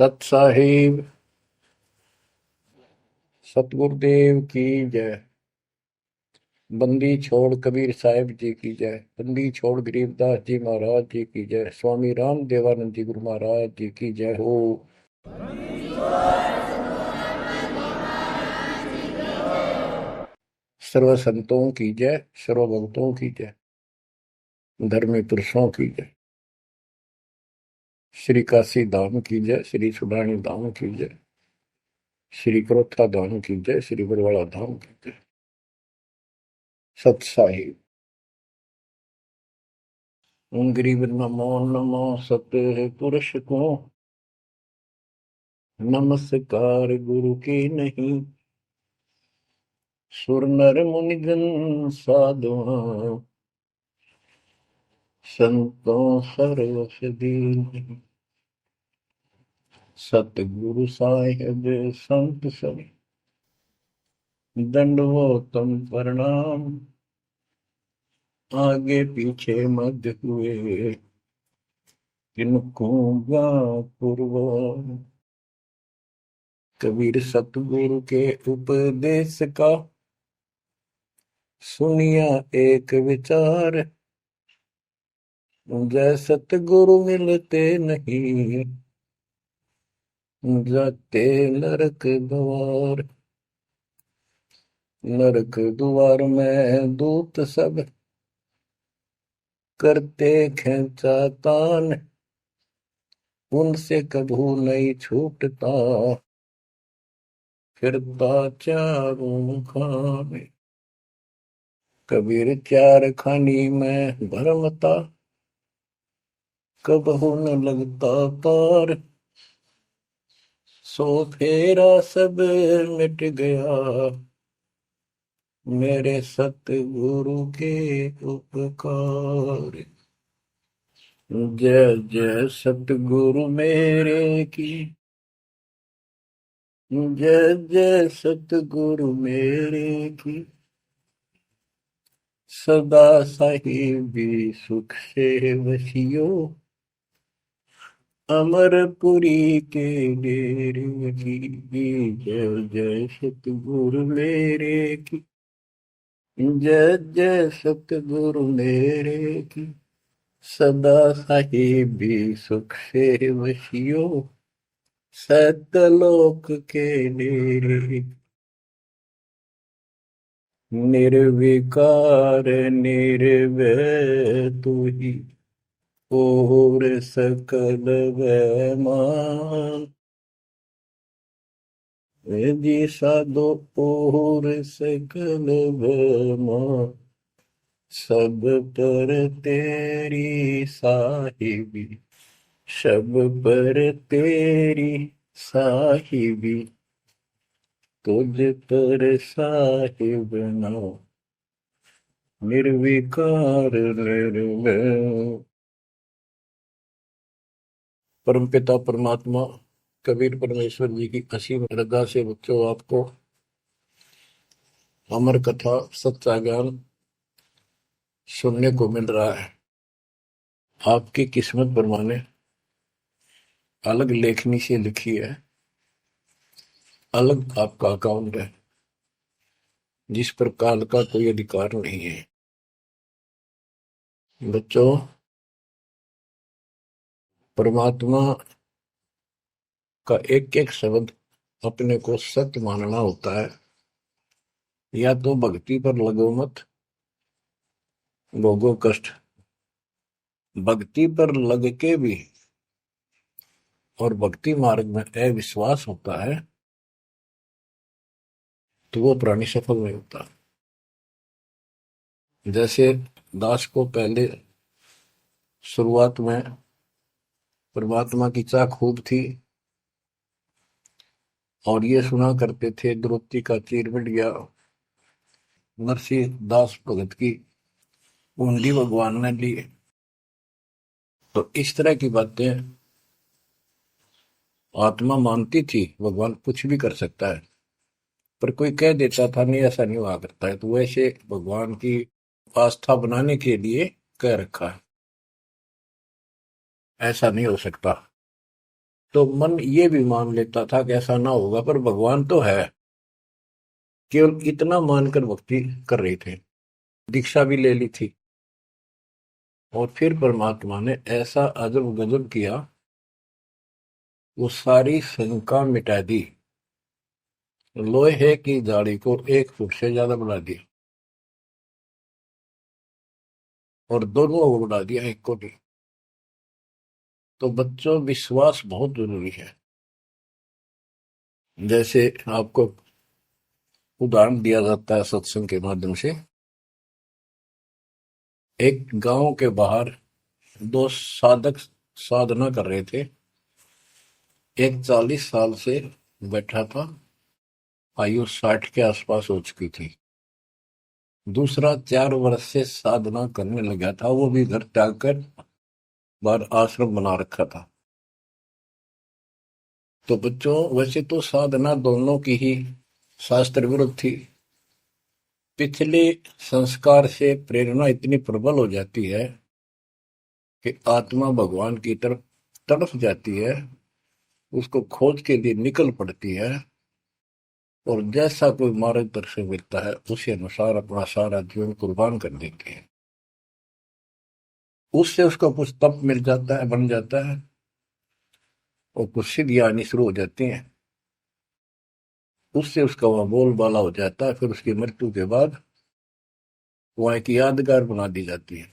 सत साहिब सतगुरुदेव की जय। बंदी छोड़ कबीर साहिब जी की जय। बंदी छोड़ गरीबदास जी महाराज जी की जय। स्वामी राम देवानंद जी गुरु महाराज जी की जय हो। सर्व संतों की जय, सर्व भक्तों की जय, धर्मी पुरुषों की जय। श्री काशी धाम की जय, श्री सुडानी धाम की जय, श्री क्रोथा धाम की जय, श्री बरवाड़ा धाम की जय। सत साहिब गरीब नमो नमो सत पुरुष को नमस्कार गुरु की नहीं। सुर नर मुनिजन साधुआ संतों सर्वस दीन। सतगुरु साहिब संत सब दंडवतम प्रणाम। आगे पीछे मध्य हुए किनको पूर्व। कबीर सतगुरु के उपदेश का सुनिया एक विचार। जय सतगुरु मिलते नहीं जाते नरक द्वार। नरक द्वार में दूत सब करते खेचा तान। उनसे कभू नहीं छूटता फिरता चारों खाने। कबीर चार खानी में भरमता कबहू न लगता तार। सो फेरा सब मिट गया मेरे सतगुरु के उपकार। जय जय सतगुरु मेरे की जय जय सतगुरु मेरे की। सदा साहिबी सुख से वसियो अमरपुरी के डेरे की। जय जय सतगुरु मेरे की जय जय सतगुरु मेरे की। सदा साहिबी सुख से वसियो सतलोक के डेरे। निर्विकार निर्भय तू ही और सकल वैमान। जी साधो और सकल वैमान। सब पर तेरी साहिबी सब पर तेरी साहिबी। तुझ पर साहिब नो निर्विकार निर्भय। परमपिता परमात्मा कबीर परमेश्वर जी की असीम श्रद्धा से बच्चों आपको अमर कथा सच्चा ज्ञान सुनने को मिल रहा है। आपकी किस्मत परमाने अलग लेखनी से लिखी है, अलग आपका अकाउंट है जिस पर काल का कोई अधिकार नहीं है। बच्चों, परमात्मा का एक एक शब्द अपने को सत्य मानना होता है। या तो भक्ति पर लगो मत भोगो कष्ट। भक्ति पर लग के भी और भक्ति मार्ग में अविश्वास होता है तो वो प्राणी सफल नहीं होता। जैसे दास को पहले शुरुआत में परमात्मा की चाह खूब थी और ये सुना करते थे द्रौपदी का चीर मिट गया, नरसिंह दास भगत की कुंडली भगवान ने ली। तो इस तरह की बातें आत्मा मानती थी, भगवान कुछ भी कर सकता है। पर कोई कह देता था नहीं ऐसा नहीं हुआ करता है, तो वैसे भगवान की आस्था बनाने के लिए कह रखा है ऐसा नहीं हो सकता। तो मन ये भी मान लेता था कि ऐसा ना होगा, पर भगवान तो है। केवल इतना मानकर भक्ति कर रहे थे, दीक्षा भी ले ली थी। और फिर परमात्मा ने ऐसा अजब गजब किया, वो सारी शंका मिटा दी। लोहे की जाली को 1 फुट से ज्यादा बढ़ा दिया, और दोनों को बढ़ा दिया, एक को नहीं। तो बच्चों, विश्वास बहुत जरूरी है। जैसे आपको उदाहरण दिया जाता है सत्संग के माध्यम से। एक गांव के बाहर दो साधक साधना कर रहे थे। एक 40 साल से बैठा था, आयु 60 के आसपास हो चुकी थी। दूसरा 4 वर्ष से साधना करने लगा था, वो भी घर त्याग कर बाहर आश्रम बना रखा था। तो बच्चों, वैसे तो साधना दोनों की ही शास्त्र विरुद्ध थी। पिछले संस्कार से प्रेरणा इतनी प्रबल हो जाती है कि आत्मा भगवान की तरफ तड़प जाती है, उसको खोज के लिए निकल पड़ती है, और जैसा कोई मार्गदर्शन मिलता है उसी अनुसार अपना सारा जीवन कुर्बान कर देती है। उससे उसको कुछ तप मिल जाता है, बन जाता है, और कुछ सिद्धियां आनी शुरू हो जाती हैं। उससे उसका वह बोलबाला हो जाता है। फिर उसकी मृत्यु के बाद वह एक यादगार बना दी जाती है।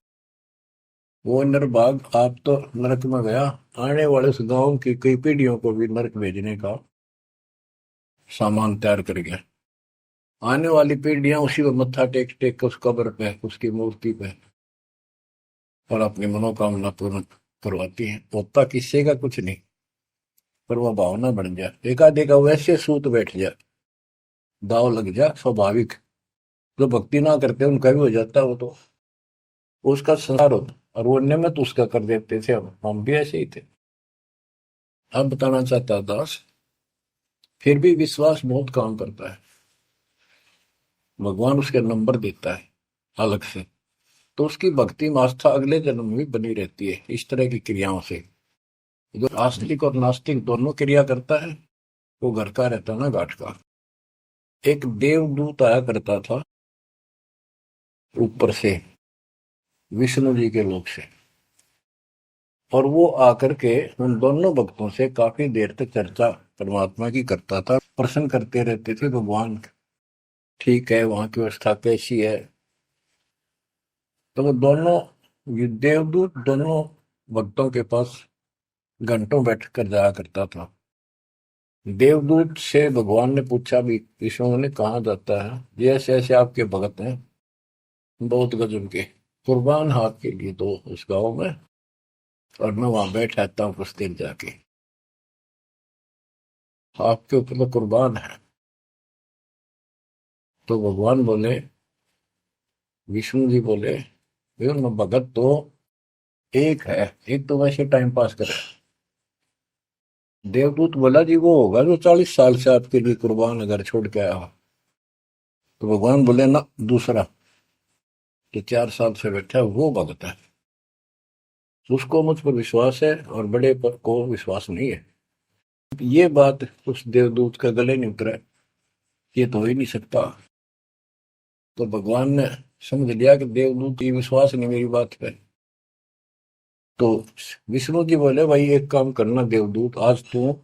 वो नरभाग, आप तो नरक में गया, आने वाले उस गांव की कई पीढ़ियों को भी नरक भेजने का सामान तैयार कर गया। आने वाली पीढ़ियां उसी को मत्था टेक टेक के उस कब्र पे, उसकी मूर्ति पे, और अपनी मनोकामना पूर्ण करवाती हैं। होता किसी का कुछ नहीं, पर वह भावना बन जाए, एकाधिका वैसे सूत बैठ जाए, दाव लग जाए, स्वाभाविक। जो भक्ति ना करते उनका भी हो जाता है वो तो, उसका संसार होता। और वो नियमित उसका कर देते थे, हम भी ऐसे ही थे। अब बताना चाहता दास, फिर भी विश्वास बहुत काम करता है। भगवान उसके नंबर देता है अलग से, तो उसकी भक्ति में आस्था अगले जन्म में भी बनी रहती है इस तरह की क्रियाओं से। जो आस्तिक और नास्तिक दोनों क्रिया करता है, वो घर का रहता ना घाट का। एक देवदूत आया करता था ऊपर से, विष्णु जी के लोक से, और वो आकर के उन दोनों भक्तों से काफी देर तक चर्चा परमात्मा की करता था। प्रश्न करते रहते थे, भगवान ठीक है, वहां की व्यवस्था कैसी है। तो वो दोनों, ये देवदूत दोनों भक्तों के पास घंटों बैठ कर जाया करता था। देवदूत से भगवान ने पूछा भी, विष्णु ने, कहा जाता है, ये ऐसे ऐसे आपके भगत हैं, बहुत गजब के, कुर्बान हाथ के लिए दो उस गांव में, और मैं वहां बैठ रहता हूँ कुछ देर जाके, आपके ऊपर तो कुर्बान है। तो भगवान बोले, विष्णु जी बोले, विष्णु भगत तो एक है, एक तो वैसे टाइम पास करे। देवदूत बोला, जी वो होगा जो 40 साल से आपके लिए कुर्बान अगर छोड़ के आया हो। तो भगवान बोले, ना, दूसरा जो 4 साल से बैठा है वो भगत है, उसको मुझ पर विश्वास है और बड़े पर को विश्वास नहीं है। ये बात उस देवदूत का गले नहीं उतरा, ये तो हो ही नहीं सकता। तो भगवान ने समझ लिया कि देवदूत ये विश्वास नहीं मेरी बात पे। तो विष्णु जी बोले, भाई एक काम करना देवदूत, आज तू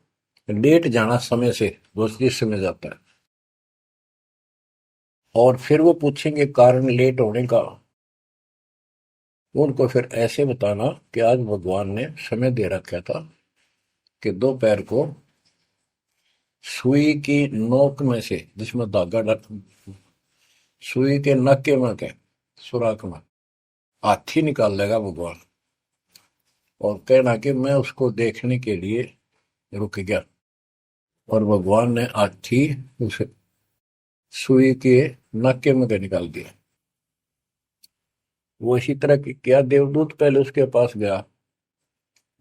लेट जाना समय से, बस जिस समय जाता है, और फिर वो पूछेंगे कारण लेट होने का, उनको फिर ऐसे बताना कि आज भगवान ने समय दे रखा था कि दोपहर को सुई की नोक में से, जिसमें धागा डर, सुई के नक्के में के सुराख में हाथी निकाल लेगा भगवान, और कहना कि मैं उसको देखने के लिए रुक गया। और भगवान ने हाथी उस सुई के नक्के में के निकाल दिया। वो इसी तरह की क्या, देवदूत पहले उसके पास गया,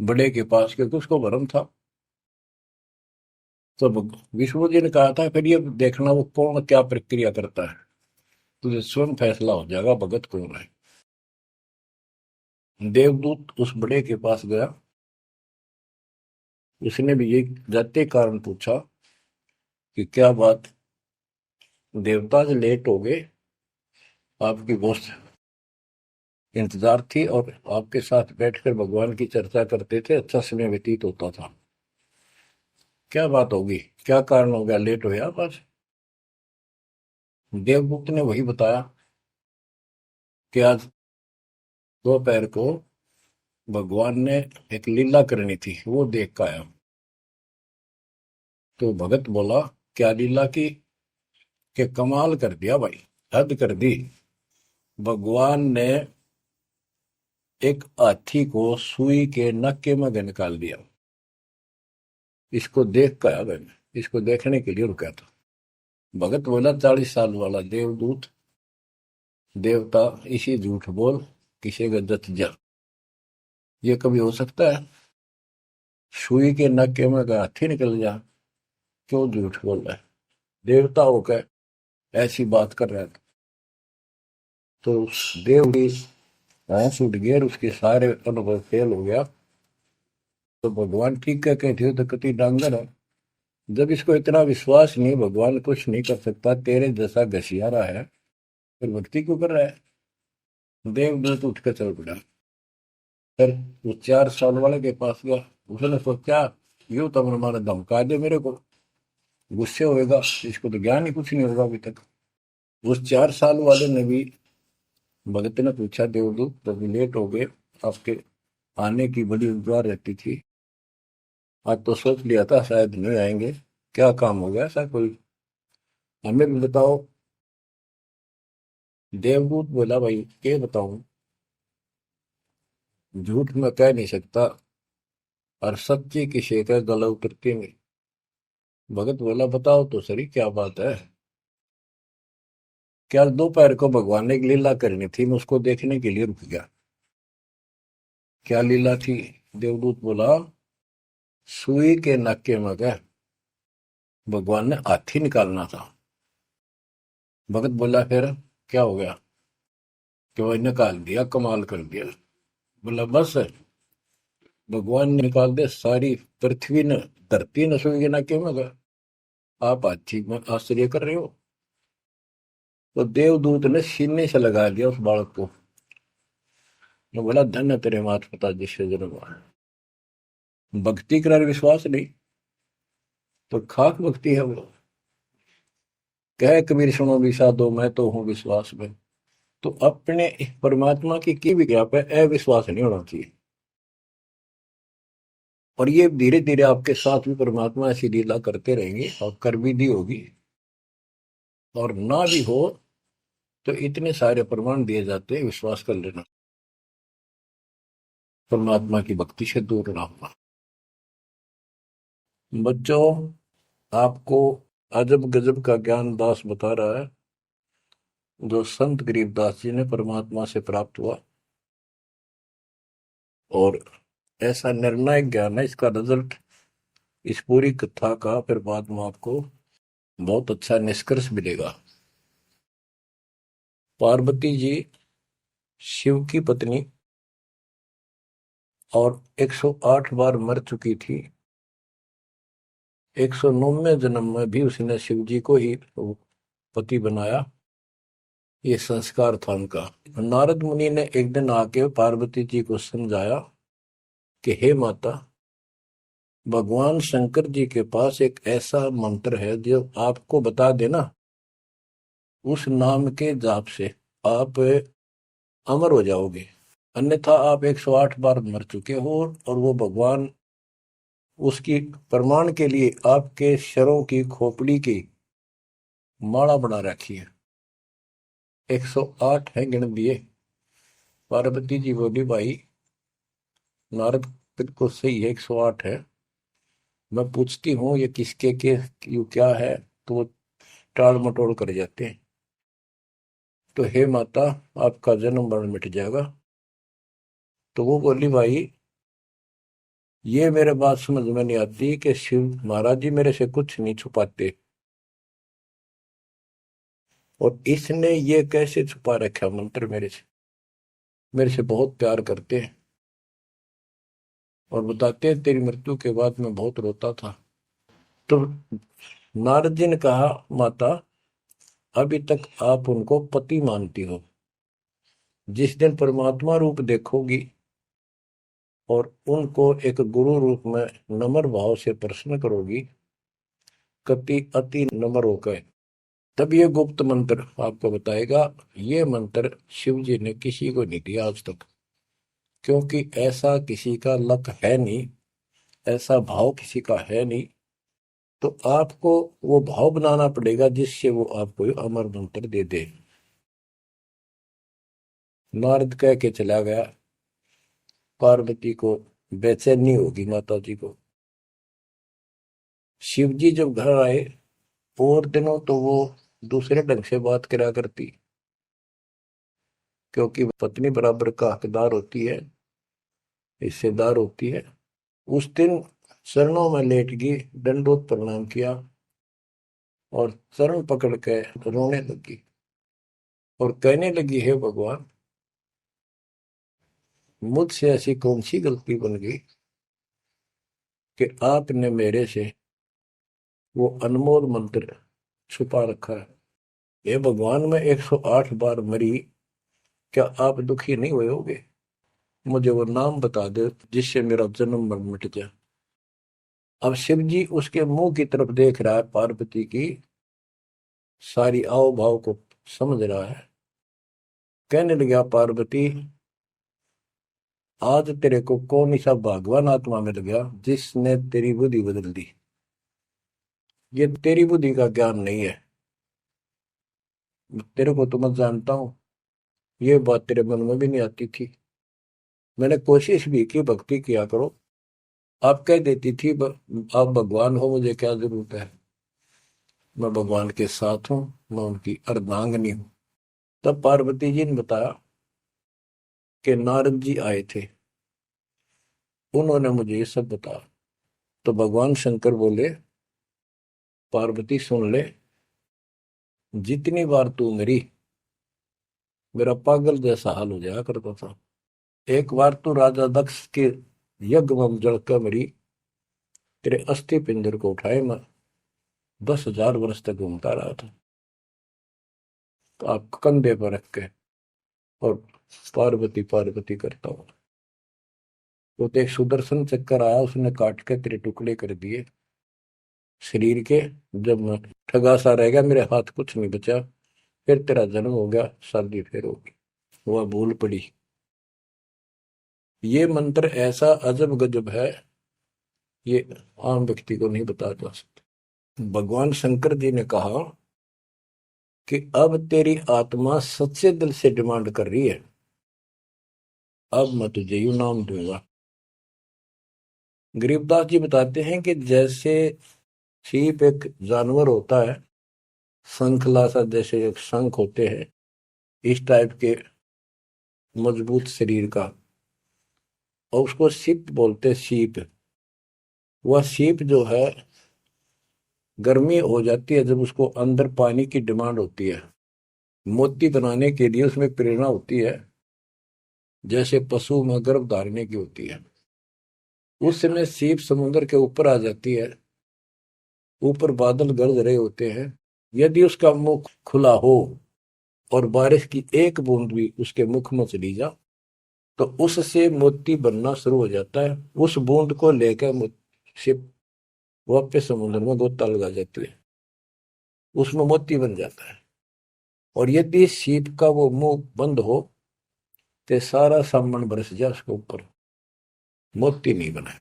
बड़े के पास, क्योंकि उसको भरम था। तो विष्णु जी ने कहा था, फिर ये देखना वो कौन क्या प्रक्रिया करता है, तुझे स्वयं फैसला हो जाएगा भगत कौन है। देवदूत उस बड़े के पास गया, उसने भी ये जाते कारण पूछा कि क्या बात, देवता से लेट हो गए, आपकी बहुत इंतजार थी और आपके साथ बैठकर भगवान की चर्चा करते थे, अच्छा समय व्यतीत होता था। क्या बात होगी, क्या कारण हो गया, लेट हो गया आप आज? देवदूत ने वही बताया कि आज दोपहर को भगवान ने एक लीला करनी थी, वो देख कर आया। तो भगत बोला, क्या लीला की? कि कमाल कर दिया भाई, हद कर दी। भगवान ने एक हाथी को सुई के नक्के में निकाल दिया। इसको देख कर आया मैंने, इसको देखने के लिए रुका था। भगत बोला, 40 साल वाला देवदूत देवता इसी झूठ बोल किसी का जत जा, ये कभी हो सकता है? सुई के नक्के में का हाथी निकल जा, क्यों झूठ बोल रहा है? देवता होकर ऐसी बात कर रहा था। तो देव की भैंस उठ गई और उसके सारे अनुभव फेल हो गया। तो भगवान ठीक है कहते हो तो कति डांगर है। जब इसको इतना विश्वास नहीं, भगवान कुछ नहीं कर सकता, तेरे जैसा घसियारा है, फिर भक्ति क्यों कर रहा है? देवदूत उठ कर चल पड़ा। फिर वो 4 साल वाले के पास गया। उसने सोचा, यूं तो हमारा धमका दे मेरे को, गुस्से होएगा, इसको तो ज्ञान ही कुछ नहीं होगा अभी तक। उस 4 साल वाले ने भी, भगत ने पूछा, देवदूत तभी लेट हो गए, आपके आने की बड़ी इंतजार रहती थी, आज तो सोच लिया था शायद नहीं आएंगे, क्या काम हो गया ऐसा कोई, हमें भी बताओ। देवदूत बोला, भाई ये बताऊं, झूठ में कह नहीं सकता और सच्ची की शिकायत गला उतरती नहीं। भगत बोला, बताओ तो सही क्या बात है? क्या दोपहर को भगवान ने एक लीला करनी थी, मैं उसको देखने के लिए रुक गया। क्या लीला थी? देवदूत बोला, सुई के नक्के में क्या भगवान ने हाथी निकालना था। भगत बोला, फिर क्या हो गया? कि वही निकाल दिया, कमाल कर दिया। बोला, बस भगवान ने निकाल दिया, सारी पृथ्वी ने, धरती ने सुई के नक्के में गया, आप हाथी में आश्चर्य कर रहे हो? तो देवदूत ने सीने से लगा दिया उस बालक को। मैं बोला, धन्य तेरे माता पिता जिससे जन्म हुआ। भक्ति कर विश्वास नहीं तो खाक भक्ति है वो। कह कबीर सुनो विषादो, मैं तो हूं विश्वास में। तो अपने परमात्मा की विज्ञा पे अविश्वास नहीं होना चाहिए। और ये धीरे धीरे आपके साथ भी परमात्मा ऐसी लीला करते रहेंगे और कर भी दी होगी। और ना भी हो तो इतने सारे प्रमाण दिए जाते हैं, विश्वास कर लेना, परमात्मा की भक्ति से दूर ना होना। बच्चों, आपको अजब गजब का ज्ञान दास बता रहा है, जो संत गरीबदास जी ने परमात्मा से प्राप्त हुआ। और ऐसा निर्णायक ज्ञान है, इसका रिजल्ट इस पूरी कथा का फिर बाद में आपको बहुत अच्छा निष्कर्ष मिलेगा। पार्वती जी शिव की पत्नी और 108 बार मर चुकी थी। 109वें जन्म में भी उसने शिव जी को ही पति बनाया। ये संस्कार था उनका। नारद मुनि ने एक दिन आके पार्वती जी को समझाया कि हे माता, भगवान शंकर जी के पास एक ऐसा मंत्र है जो आपको बता देना, उस नाम के जाप से आप अमर हो जाओगे, अन्यथा आप 108 बार मर चुके हो। और वो भगवान उसकी प्रमाण के लिए आपके शरों की खोपड़ी की माला बना रखी है। 108 है, गिन दिए। पार्वती जी बोली, भाई नारद बिल्कुल सही है, 108 है। मैं पूछती हूँ ये किसके के क्यों क्या है, तो वो टाल मटोल कर जाते हैं। तो हे माता, आपका जन्म मरण मिट जाएगा। तो वो बोली, भाई ये मेरे बात समझ में नहीं आती कि शिव महाराज जी मेरे से कुछ नहीं छुपाते, और इसने ये कैसे छुपा रखा मंत्र मेरे से बहुत प्यार करते हैं। और बताते हैं तेरी मृत्यु के बाद मैं बहुत रोता था। तो नारद जी ने कहा, माता अभी तक आप उनको पति मानती हो, जिस दिन परमात्मा रूप देखोगी और उनको एक गुरु रूप में नम्र भाव से प्रश्न करोगी, कति अति नम्र होकर, तब ये गुप्त मंत्र आपको बताएगा। ये मंत्र शिव जी ने किसी को नहीं दिया आज तक, क्योंकि ऐसा किसी का लक है नहीं, ऐसा भाव किसी का है नहीं। तो आपको वो भाव बनाना पड़ेगा जिससे वो आपको अमर मंत्र दे दे। नारद कह के चला गया। पार्वती को बेचैनी होगी, माता जी को। शिव जी जब घर आए और दिनों तो वो दूसरे ढंग से बात करा करती, क्योंकि पत्नी बराबर का हकदार होती है, हिस्सेदार होती है। उस दिन चरणों में लेट गई, दंडोत प्रणाम किया और चरण पकड़ के रोने लगी और कहने लगी, हे भगवान, मुझसे ऐसी कौन सी गलती बन गई कि आपने मेरे से वो अनमोल मंत्र छुपा रखा है। हे भगवान, मैं 108 बार मरी, क्या आप दुखी नहीं हुए होगे? मुझे वो नाम बता दे जिससे मेरा जन्म मरण मिट जाए। अब शिव जी उसके मुंह की तरफ देख रहा है, पार्वती की सारी आओ भाव को समझ रहा है। कहने लगा, पार्वती आज तेरे को कौन सा भगवान आत्मा मिल गया जिसने तेरी बुद्धि बदल दी? ये तेरी बुद्धि का ज्ञान नहीं है, तेरे को तो मैं जानता हूं। ये बात तेरे मन में भी नहीं आती थी। मैंने कोशिश भी की, भक्ति किया करो। आप कह देती थी, आप भगवान हो, मुझे क्या जरूरत है, मैं भगवान के साथ हूं, मैं उनकी अर्धांगिनी हूं। तब पार्वती जी ने बताया कि नारद जी आए थे, उन्होंने मुझे ये सब बताया। तो भगवान शंकर बोले, पार्वती सुन ले, जितनी बार तू मरी मेरा पागल जैसा हाल हो जाया करता था। एक बार तो राजा दक्ष के यज्ञ में जलकर मरी, तेरे अस्थि पिंजर को उठाए मैं 10,000 वर्ष तक घूमता रहा था, तो आप कंधे पर रख के और पार्वती पार्वती करता हूँ। वो तो एक सुदर्शन चक्कर आया, उसने काट के तेरे टुकड़े कर दिए शरीर के। जब मैं ठगा सा रह गया, मेरे हाथ कुछ नहीं बचा, फिर तेरा जन्म हो गया, शादी फिर होगी। वह भूल पड़ी। ये मंत्र ऐसा अजब गजब है, ये आम व्यक्ति को नहीं बता जा सकता। भगवान शंकर जी ने कहा कि अब तेरी आत्मा सच्चे दिल से डिमांड कर रही है, अब मैं तुझे यू नाम दूंगा। गरीबदास जी बताते हैं कि जैसे सीप एक जानवर होता है, शंखला सा जैसे एक शंख होते हैं, इस टाइप के मजबूत शरीर का, और उसको सीप बोलते हैं, सीप। वह सीप जो है, गर्मी हो जाती है जब उसको अंदर पानी की डिमांड होती है, मोती बनाने के लिए उसमें प्रेरणा होती है, जैसे पशु में गर्भ धारने की होती है। उस समय सीप समुद्र के ऊपर आ जाती है, ऊपर बादल गरज रहे होते हैं। यदि उसका मुख खुला हो और बारिश की एक बूंद भी उसके मुख में चली जा, तो उससे मोती बनना शुरू हो जाता है। उस बूंद को लेकर शिप वापस समुद्र में गोता लगा जाती है, उसमें मोती बन जाता है। और यदि सीप का वो मुंह बंद हो तो सारा सामान बरस जाए उसके ऊपर, मोती नहीं बना।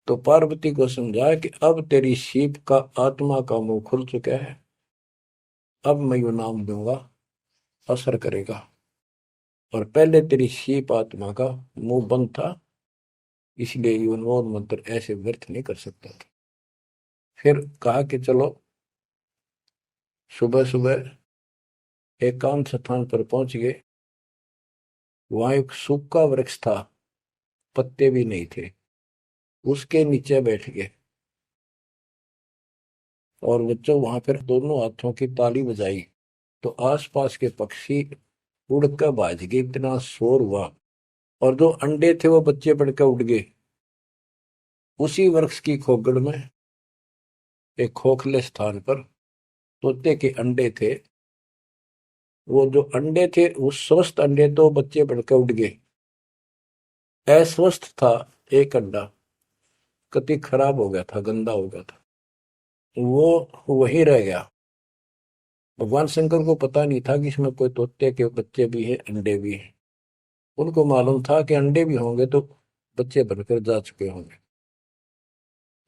तो पार्वती को समझाया कि अब तेरी सीप का आत्मा का मुंह खुल चुका है, अब मैं यू नाम दूंगा, असर करेगा। और पहले तेरी सीप आत्मा का मुंह बंद था, इसलिए ये उन्मोद मंत्र ऐसे व्यर्थ नहीं कर सकता था। फिर कहा कि चलो, सुबह सुबह एकांत स्थान पर पहुंच गए। वहां एक सूखा वृक्ष था, पत्ते भी नहीं थे, उसके नीचे बैठ गए और बच्चों वहां पर दोनों हाथों की ताली बजाई। तो आसपास के पक्षी उड़कर भाज गए, इतना शोर हुआ। और जो अंडे थे वो बच्चे बढ़ के उड़ गए। उसी वृक्ष की खोगड़ में एक खोखले स्थान पर तोते के अंडे थे। वो जो अंडे थे उस स्वस्थ अंडे तो बच्चे बढ़ के उड़ गए। अस्वस्थ था एक अंडा, कति खराब हो गया था, गंदा हो गया था, वो वही रह गया। भगवान शंकर को पता नहीं था कि इसमें कोई तोते के बच्चे भी हैं, अंडे भी हैं। उनको मालूम था कि अंडे भी होंगे तो बच्चे बनकर जा चुके होंगे।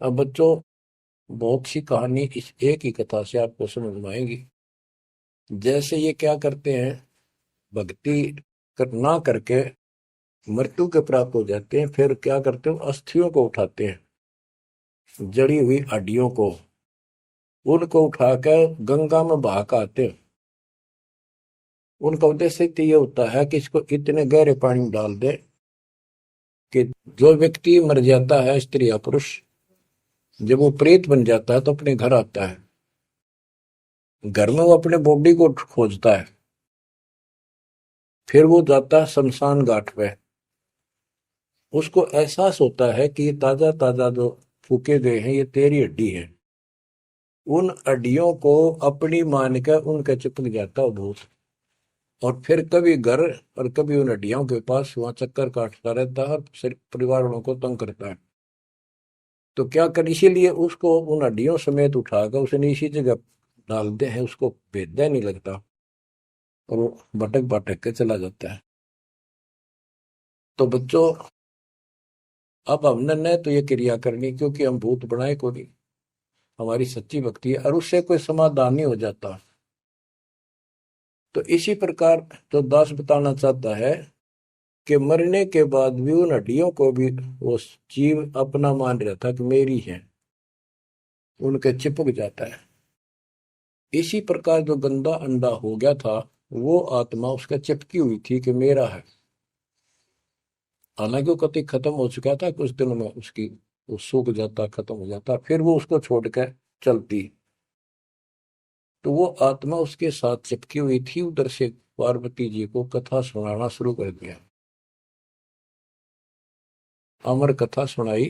अब बच्चों, बहुत सी कहानी इस एक ही कथा से आपको समझ में आएगी। जैसे ये क्या करते हैं, भक्ति ना करके मृत्यु के प्राप्त हो जाते हैं, फिर क्या करते हो, अസ്ഥियों को उठाते हैं, जड़ी हुई हड्डियों को, उनको उठाकर गंगा में बहा के आते हैं। उनका उद्देश्य तो ये होता है कि इसको इतने गहरे पानी में डाल दे कि जो व्यक्ति मर जाता है, स्त्री या पुरुष, जब वो प्रेत बन जाता है तो अपने घर आता है। घर में वो अपने बॉडी को खोजता है, फिर वो जाता है शमशान घाट पे। उसको एहसास होता है कि ये ताजा ताजा जो फूके गए हैं ये तेरी हड्डी है। उन हड्डियों को अपनी मान कर उनका चिपक जाता है भूत, और फिर कभी घर और कभी उन हड्डियों के पास वहां चक्कर काटता रहता है और परिवार वालों को तंग करता है। तो क्या कर, इसीलिए उसको उन हड्डियों समेत उठाकर उसने इसी जगह डालते हैं, उसको भेदा नहीं लगता और वो भटक भटक के चला जाता है। तो बच्चों, अब हमने न तो ये क्रिया करनी क्योंकि हम भूत बनाए को नहीं, हमारी सच्ची भक्ति है और उससे कोई समाधान नहीं हो जाता। तो इसी प्रकार जो दास बताना चाहता है कि मरने के बाद भी उन हड्डियों को भी वो जीव अपना मान रहा था कि मेरी है, उनके चिपक जाता है। इसी प्रकार जो गंदा अंडा हो गया था, वो आत्मा उसका चिपकी हुई थी कि मेरा है। हालांकि वो कति खत्म हो चुका था, कुछ दिनों में उसकी वो सूख जाता, खत्म हो जाता, फिर वो उसको छोड़कर चलती। तो वो आत्मा उसके साथ चिपकी हुई थी। उधर से पार्वती जी को कथा सुनाना शुरू कर दिया, अमर कथा सुनाई।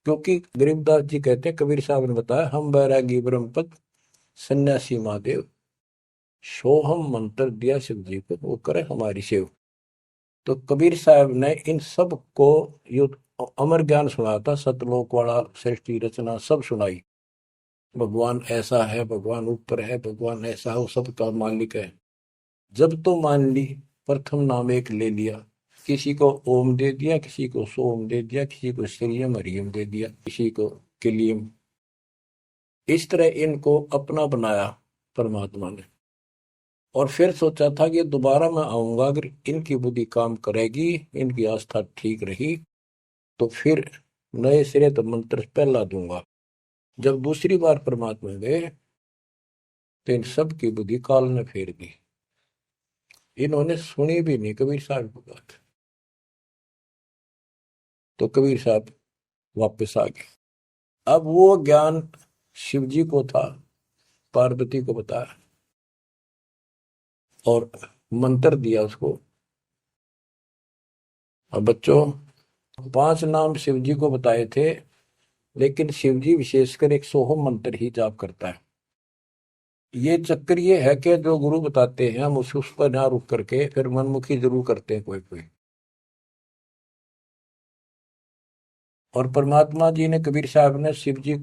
क्योंकि गरीबदास जी कहते हैं, कबीर साहब ने बताया, हम बैरागी ब्रह्मपद सन्यासी महादेव, सोहम मंत्र दिया शिव जी को, वो करे हमारी सेव। तो कबीर साहब ने इन सब को यो अमर ज्ञान सुनाया था, सतलोक वाला, सृष्टि रचना सब सुनाई। भगवान ऐसा है, भगवान ऊपर है, भगवान ऐसा है, वो सबका मालिक है। जब तो मान ली, प्रथम नाम एक ले लिया, किसी को ओम दे दिया, किसी को सोम दे दिया, किसी को श्रीयम हरियम दे दिया, किसी को किलियम। इस तरह इनको अपना बनाया परमात्मा ने। और फिर सोचा था कि दोबारा मैं आऊंगा, अगर इनकी बुद्धि काम करेगी, इनकी आस्था ठीक रही, तो फिर नए सिरे तो मंत्र पहला दूंगा। जब दूसरी बार परमात्मा गए तो इन सब की बुद्धि काल ने फेर दी। इन्होंने सुनी भी नहीं कबीर साहब की बात। तो कबीर साहब वापस आ गए। अब वो ज्ञान शिव जी को था, पार्वती को बताया और मंत्र दिया उसको। अब बच्चों, 5 नाम शिव जी को बताए थे, लेकिन शिव जी विशेषकर एक सोहम मंत्र ही जाप करता है। ये चक्कर ये है कि जो गुरु बताते हैं हम उस पर ना रुक करके फिर मनमुखी जरूर करते हैं कोई कोई। और परमात्मा जी ने, कबीर साहब ने शिव जी